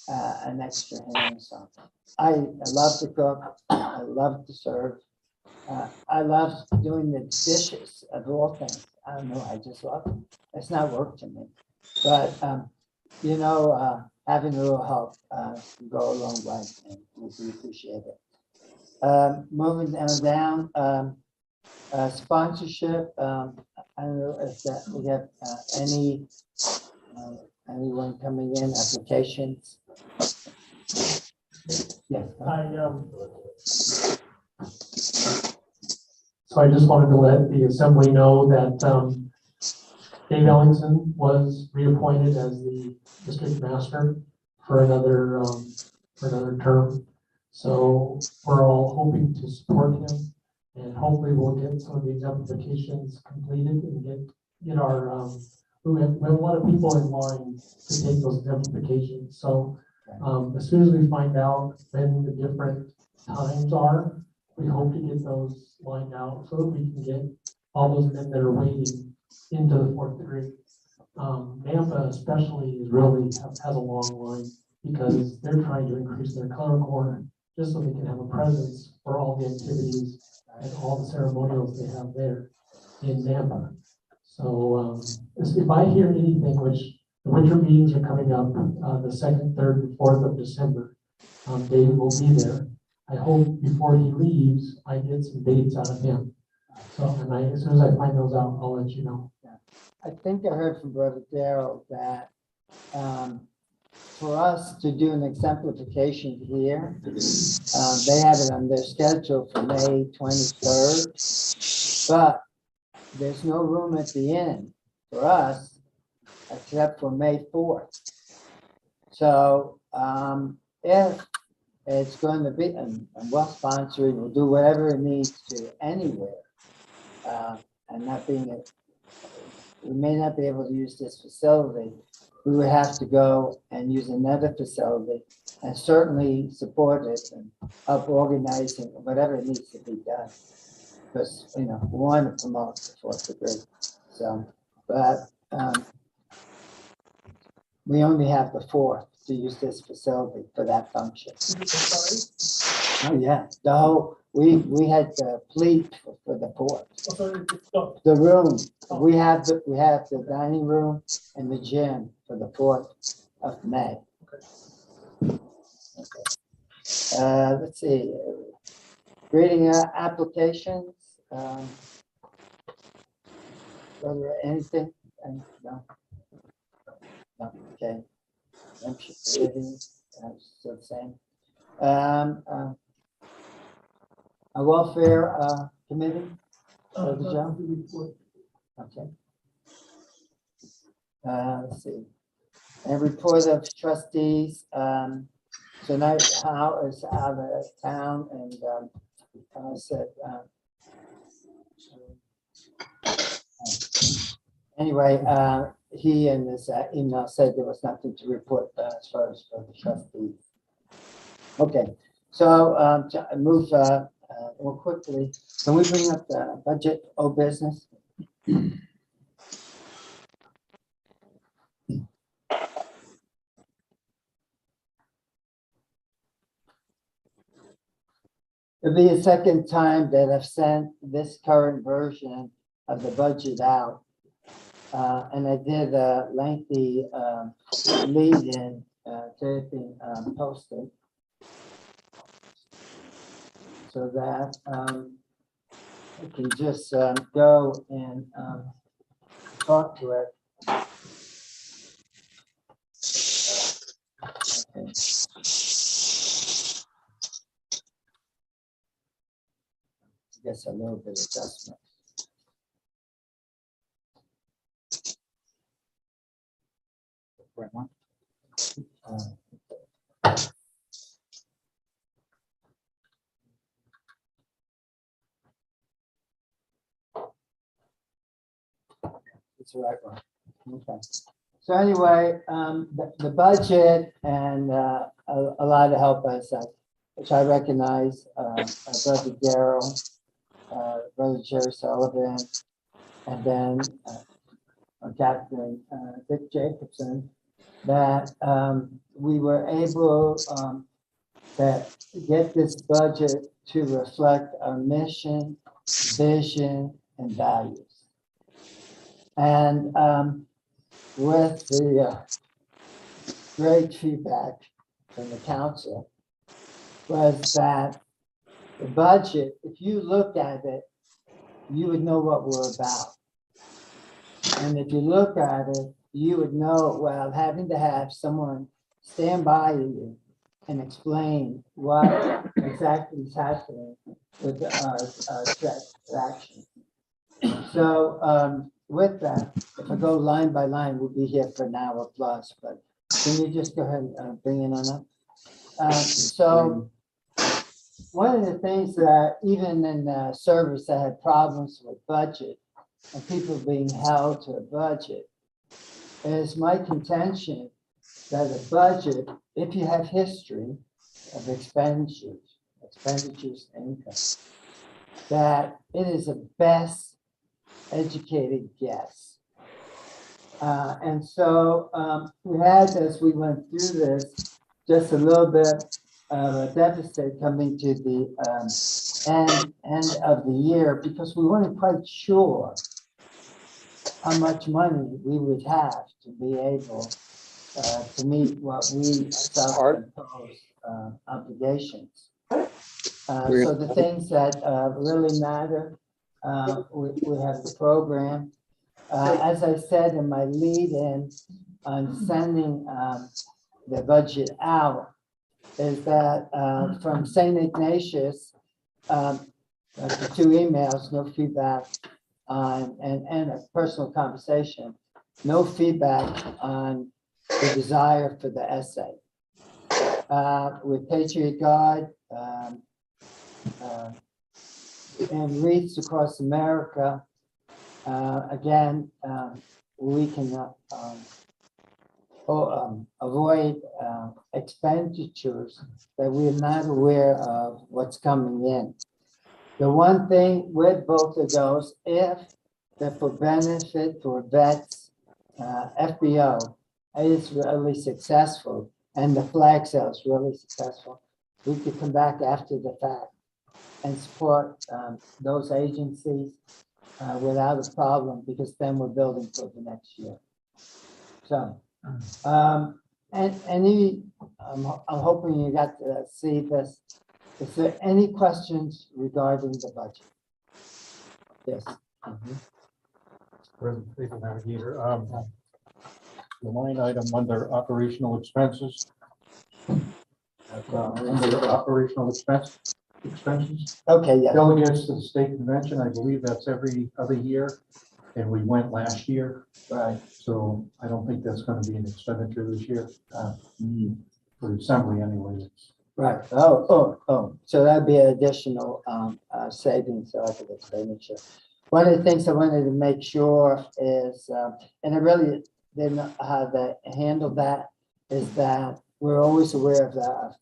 an extra hand or something. I love to cook. I love to serve. I love doing the dishes of all things. I don't know. I just love it. It's not work to me, but having a little help can go a long way, and we do appreciate it. Moving down, sponsorship. I don't know if we have anyone coming in, applications. Yes. So I just wanted to let the assembly know that Dave Ellingson was reappointed as the district master for another term. So we're all hoping to support him, and hopefully we'll get some of these applications completed and get our we have a lot of people in line to take those applications. So as soon as we find out when the different times are, we hope to get those lined out so that we can get all those men that are waiting into the fourth degree. Nampa especially is really has a long line because they're trying to increase their color corps just so they can have a presence for all the activities and all the ceremonials they have there in Nampa. So if I hear anything, which the winter meetings are coming up the 2nd, 3rd, and 4th of December, Dave will be there. I hope before he leaves, I get some dates out of him. So, and as soon as I find those out, I'll let you know. I think I heard from Brother Darrell that for us to do an exemplification here, they have it on their schedule for May 23rd, but there's no room at the inn for us except for May 4th. So if it's going to be, and well sponsored, we'll do whatever it needs to anywhere, and not being it. We may not be able to use this facility. We would have to go and use another facility and certainly support it and help organizing whatever needs to be done. Because, we want to promote the fourth degree. So, but we only have the 4th to use this facility for that function. Oh, yeah. The whole, we had the fleet for the 4th. The room, we have the dining room and the gym for the 4th of May. Okay. Let's see. Reading applications. Was there anything? No. No. Okay. Reading, still the same. A welfare committee. Joe? Okay. Let's see. And report of trustees. Tonight, Hal is out of town, and I said. Anyway, he in this email said there was nothing to report as far as for the trustees. Okay, so to move more quickly, can we bring up the budget old business? It'll be the second time that I've sent this current version of the budget out. And I did a lengthy lead-in to it being posted. So that I can just go and talk to it. Okay. I guess a little bit of adjustment. Right one. It's the right one. Okay. So anyway, the budget and a lot of help us, which I recognize, Brother Darrell, Brother Jerry Sullivan, and then Captain Dick Jacobson, that we were able to get this budget to reflect our mission, vision, and values. And with the great feedback from the council was that the budget, if you looked at it, you would know what we're about. And if you look at it, you would know, well, having to have someone stand by you and explain what exactly is happening with our transaction. So with that, if I go line by line, we'll be here for an hour plus, but can you just go ahead and bring it on up? So one of the things that even in service that had problems with budget and people being held to a budget is my contention that a budget, if you have history of expenditures and income, that it is a best educated guess. And so we had, as we went through this, just a little bit of a deficit coming to the end of the year because we weren't quite sure how much money we would have to be able to meet what we self-imposed obligations. So the things that really matter, we have the program. As I said in my lead-in on sending the budget out, is that from St. Ignatius, the 2 emails, no feedback on, and a personal conversation, no feedback on the desire for the essay. With Patriot Guard and Wreaths Across America, again, we can avoid expenditures that we're not aware of what's coming in. The one thing with both of those, if they're for benefit for vets, FBO is really successful and the flag sale is really successful, we could come back after the fact and support those agencies without a problem, because then we're building for the next year. So, and I'm hoping you got to see this. Is there any questions regarding the budget? Yes. President Legal Navigator, the line item under operational expenses. Under operational expenses, Okay, yeah. delegates to the state convention, I believe that's every other year, and we went last year. Right. So I don't think that's going to be an expenditure this year, for the assembly anyway. Right. Oh. So that'd be an additional savings of the expenditure. One of the things I wanted to make sure is, and I really didn't know how to handle that, is that we're always aware of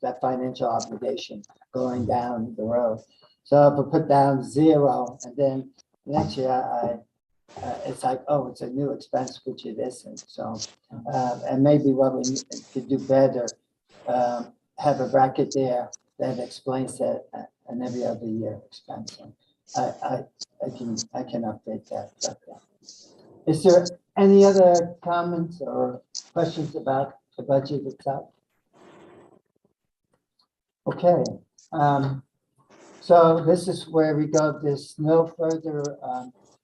that financial obligation going down the road. So if I put down 0, and then next year it's like, oh, it's a new expense, which it isn't. So, and maybe what we could do better, have a bracket there that explains that an every other year expense. I can update that. Is there any other comments or questions about the budget itself? Okay. So this is where we go. There's no further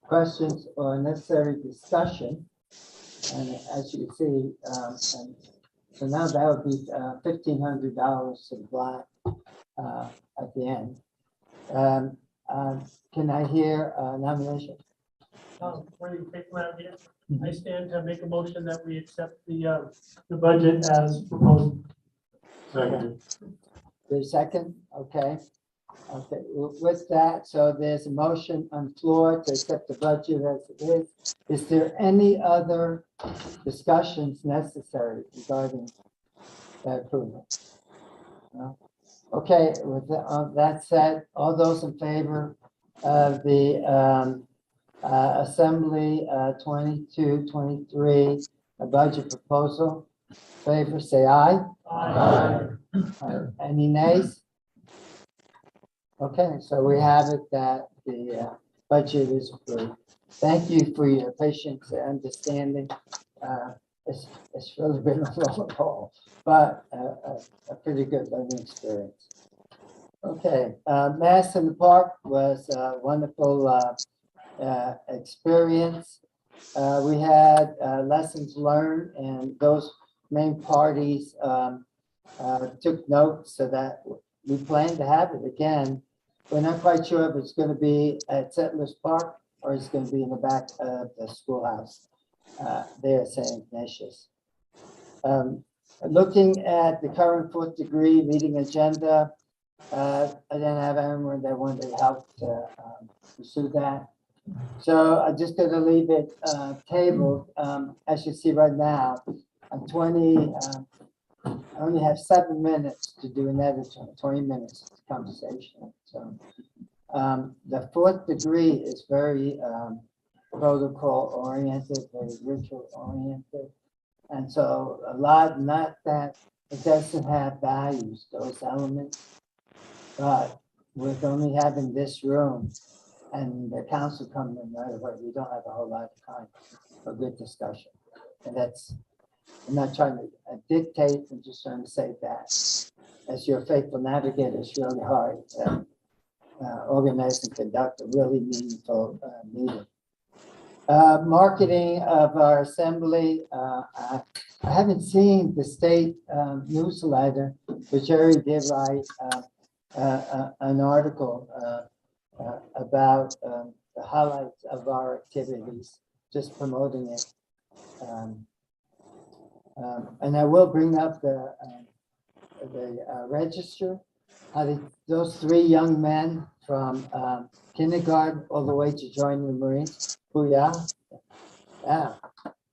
questions or necessary discussion. And as you see, and so now that would be $1,500 to the block at the end. Can I hear a nomination? Morning, I stand to make a motion that we accept the budget as proposed. Second. There's a second? Okay. Okay, with that, so there's a motion on the floor to accept the budget as it is. Is there any other discussions necessary regarding that approval? No? Okay, with that said, all those in favor of the Assembly 22-23 budget proposal, Favor, say aye. Aye. Any nays? Okay, so we have it that the budget is approved. Thank you for your patience and understanding. It's really been a long haul, but a pretty good learning experience. Okay, Mass in the Park was a wonderful experience. We had lessons learned, and those main parties took notes so that we plan to have it again. We're not quite sure if it's going to be at Settlers Park or it's going to be in the back of the schoolhouse there at St. Ignatius. Looking at the current fourth degree meeting agenda, I didn't have anyone that wanted to help to pursue that. So I'm just going to leave it tabled. As you see right now, I'm 20, I only have 7 minutes to do an editorial, 20 minutes conversation. So the fourth degree is very protocol oriented, very ritual oriented. And so a lot, not that it doesn't have values, those elements, but with only having this room and the council coming in right away, we don't have a whole lot of time for good discussion. And that's, I'm not trying to dictate, I'm just trying to say that as your faithful navigator, it's really hard to organize and conduct a really meaningful meeting. Marketing of our assembly. I haven't seen the state newsletter, but Jerry did write an article about the highlights of our activities, just promoting it. And I will bring up the register. Those 3 young men from kindergarten all the way to join the Marines. Booyah. Yeah.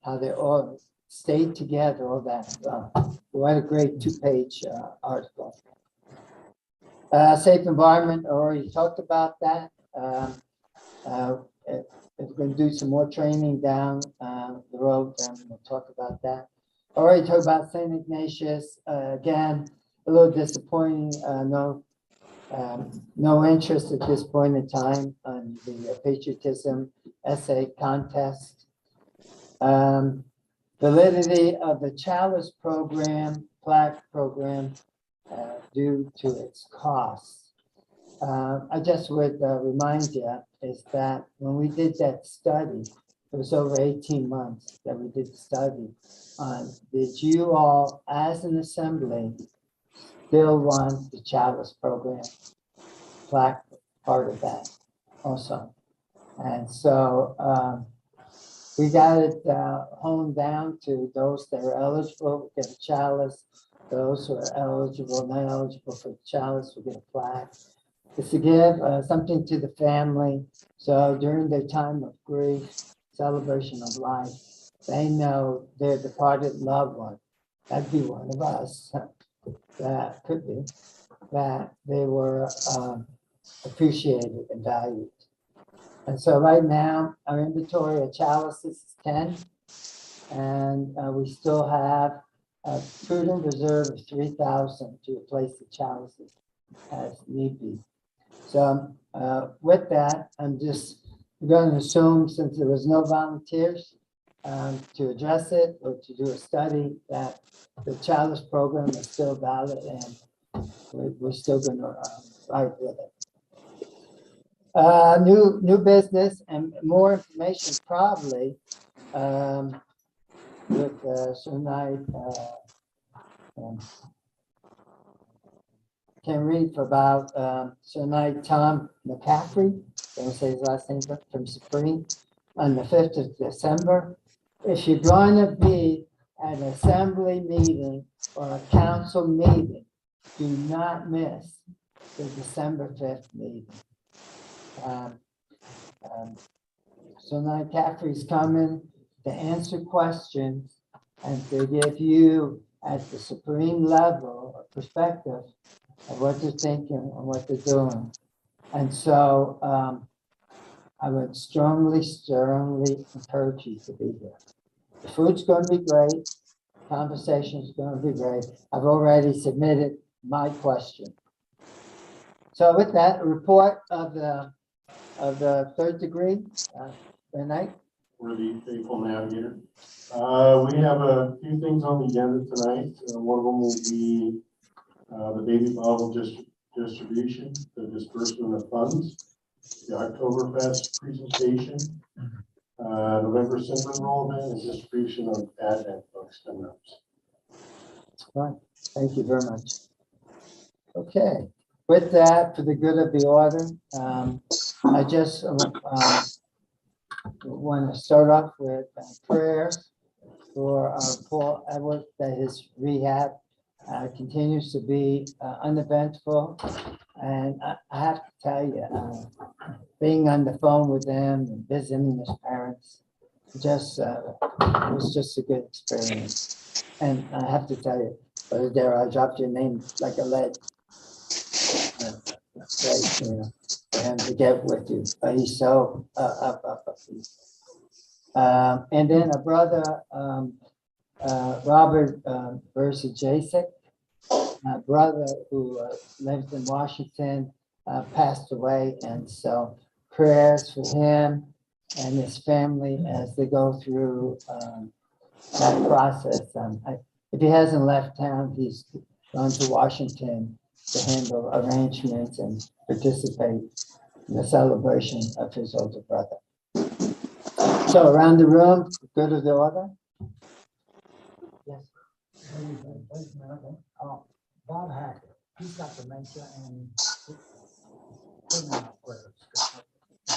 How they all stayed together, all that. What a great 2-page article. Safe environment, already talked about that. We're going to do some more training down the road, and we'll talk about that. Already talked about St. Ignatius. Again, a little disappointing. No interest at this point in time on the patriotism essay contest. Validity of the Chalice program, plaque program, due to its costs. I just would remind you is that when we did that study, it was over 18 months that we did the study on, did you all as an assembly still want the Chalice program plaque part of that also? And so we got it honed down to those that are eligible get a Chalice, those who are eligible, not eligible for the Chalice, will get a plaque. It's to give something to the family, so during their time of grief, celebration of life, they know their departed loved one, that'd be one of us, that could be, that they were appreciated and valued. And so right now, our inventory of chalices is 10, and we still have a prudent reserve of 3,000 to replace the chalices as need be. So with that, I'm just going to assume, since there was no volunteers to address it or to do a study, that the Chalice program is still valid and we're still going to fight with it. New business and more information probably with Sunai. Can read for about Sunai Tom McCaffrey, don't say his last name, from Supreme, on the 5th of December. If you're going to be at an assembly meeting or a council meeting, do not miss the December 5th meeting. Sunai McCaffrey's coming to answer questions and to give you at the supreme level a perspective of what they're thinking and what they're doing. And so I would strongly encourage you to be there. The food's going to be great. Conversation is going to be great. I've already submitted my question. So with that, a report of the third degree, Renee? We're the faithful navigator. We have a few things on the agenda tonight. One of them will be the baby bottle distribution, the disbursement of funds, the Oktoberfest presentation, November cinnamon roll event, and distribution of Advent books coming up. Right. Thank you very much. Okay. With that, for the good of the order, I just want to start off with prayers for Paul Edwards, that his rehab continues to be uneventful. And I have to tell you, being on the phone with them and visiting his parents, just it was just a good experience. And I have to tell you, there I dropped your name like a lead. Great, you know, for him to get with you. But he's so up. And then a brother, Robert Jasek, a brother who lives in Washington, passed away. And so prayers for him and his family as they go through that process. If he hasn't left town, he's gone to Washington to handle arrangements and participate in the celebration of his older brother. So around the room, go to the order. Yes. Bob Hackett, he's got dementia and he's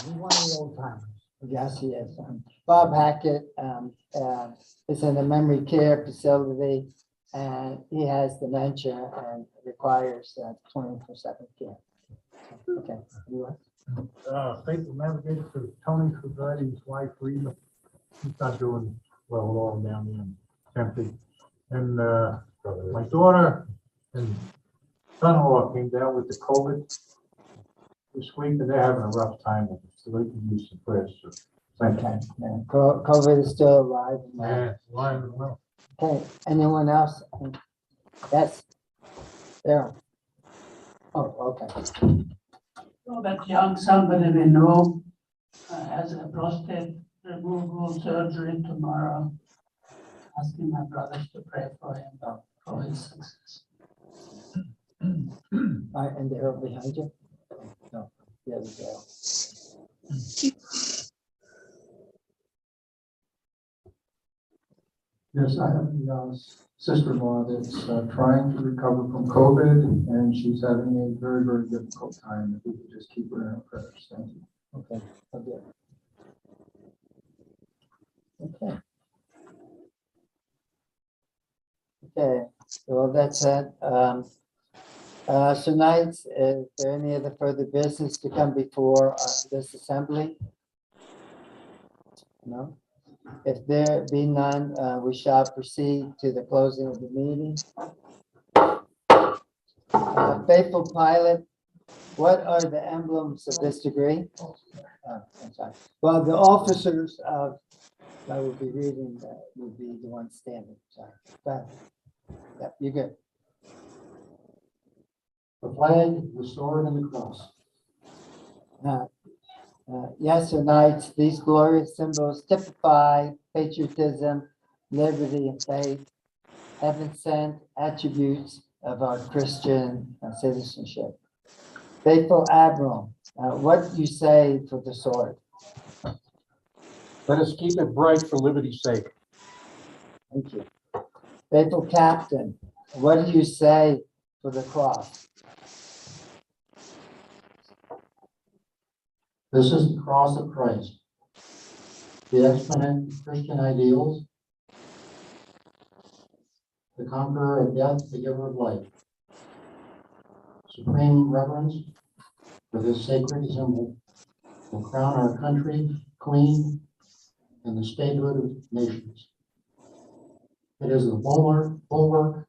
one of the old timers. Yes, he is. Bob Hackett is in a memory care facility, and he has dementia and requires 24/7 care. Okay. Faithful navigator for Tony Fabretti's wife, Rita. She's not doing well at all down there in Tempe. And my daughter and son-in-law came down with the COVID this week, and they're having a rough time with it, so they can use some prayers. So thank you. Okay. Yeah. COVID is still alive. Yeah, lying as well. Okay. Anyone else? Yes. There. Oh, okay. So that young somebody we know has a prostate removal surgery tomorrow. Asking my brothers to pray for him for his success. And they're behind you? No, the other girl. Yes, I have a sister-in-law that's trying to recover from COVID, and she's having a very, very difficult time. If we could just keep her in our prayers. Thank you. Okay. Okay. Okay. Well, that's it. So tonight, is there any other further business to come before this assembly? No? If there be none, we shall proceed to the closing of the meeting. Faithful pilot, what are the emblems of this degree? I'm sorry. Well, the officers of, I will be reading, will be the one standing. Sorry. Go ahead. Yep, you're good. The flag, the sword, and the cross. Yes, tonight, these glorious symbols typify patriotism, liberty, and faith, heaven-sent attributes of our Christian citizenship. Faithful Admiral, what do you say for the sword? Let us keep it bright for liberty's sake. Thank you. Faithful Captain, what do you say for the cross? This is the cross of Christ, the exponent of Christian ideals, the conqueror of death, the giver of life. Supreme reverence for this sacred symbol will crown our country, queen, and the statehood of nations. It is the bulwark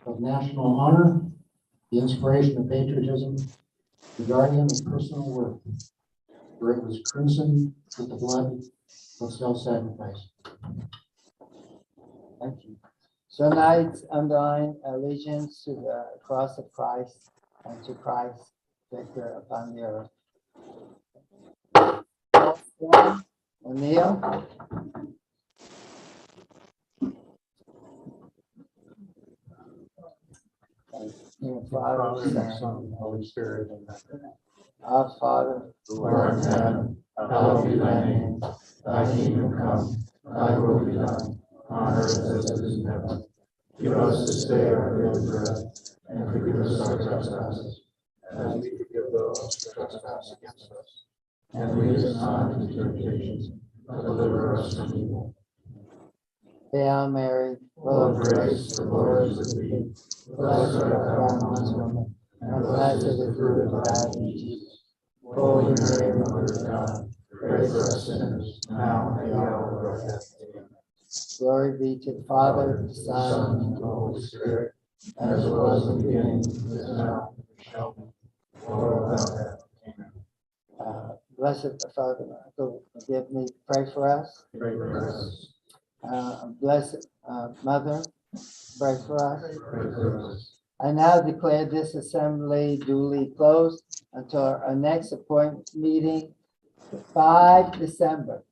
of national honor, the inspiration of patriotism, the guardian of personal worth, for it was crimson with the blood of self-sacrifice. Thank you. So tonight's underline allegiance to the cross of Christ and to Christ, victor upon the earth. O'Neill? Father, and Son, and Holy Spirit. Our Father, who art in heaven, hallowed be thy name. Thy kingdom come, thy will be done, on earth as it is in heaven. Give us this day our daily bread, and forgive us our trespasses, as we forgive those who trespass against us. And lead us not into temptation, but deliver us from evil. Hail Mary, Full of grace, the Lord is with thee. Blessed art thou amongst women, and blessed is the fruit of thy womb, Jesus. Holy Mary, Mother of God, pray for us sinners, now and at the hour of our death. Amen. glory be to the Father, the Son, Son, and the Holy Spirit, as it was in the beginning, is now, and shall be, world without end. Amen. Blessed Father, forgive me, pray for us. Pray for us. Blessed Mother, pray for us. Pray for us. I now declare this assembly duly closed until our next appointment meeting, 5 December.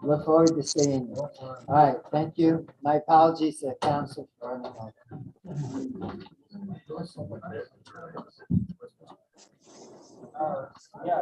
Look forward to seeing you. All right, thank you. My apologies to the council for running over. Yeah.